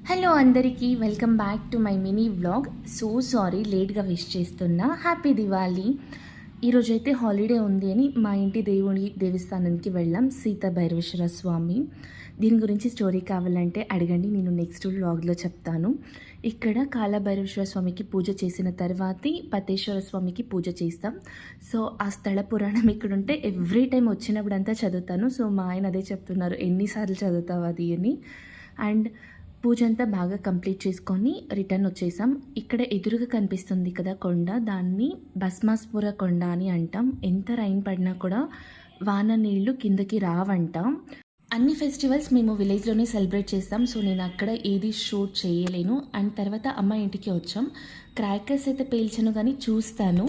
Hello అందరికీ welcome back to my mini vlog. So sorry లేట్గా wish చేస్తున్నా. Happy Diwali. ఈరోజైతే హాలిడే ఉంది అని మా ఇంటి దేవస్థానానికి వెళ్ళాం, సీత భైరవేశ్వర స్వామి. దీని గురించి స్టోరీ కావాలంటే అడగండి, నేను నెక్స్ట్ వ్లాగ్లో చెప్తాను. ఇక్కడ కాలభైరవేశ్వర స్వామికి పూజ చేసిన తర్వాతే పతేశ్వర స్వామికి పూజ చేస్తాం. సో ఆ స్థల పురాణం ఇక్కడ ఉంటే ఎవ్రీ టైం వచ్చినప్పుడంతా చదువుతాను. సో మా ఆయన అదే చెప్తున్నారు, ఎన్నిసార్లు చదువుతావు అది అని. అండ్ పూజ అంతా బాగా కంప్లీట్ చేసుకొని రిటర్న్ వచ్చేసాం. ఇక్కడ ఎదురుగా కనిపిస్తుంది కదా కొండ, దాన్ని భస్మాసుర కొండ అని అంటాం. ఎంత రైన్ పడినా కూడా వాన నీళ్లు కిందకి రావంటాం. అన్ని ఫెస్టివల్స్ మేము విలేజ్లోనే సెలబ్రేట్ చేస్తాం. సో నేను అక్కడ ఏది షూట్ చేయలేను. అండ్ తర్వాత అమ్మ ఇంటికి వచ్చాం. క్రాకర్స్ అయితే పేల్చాను కానీ చూస్తాను.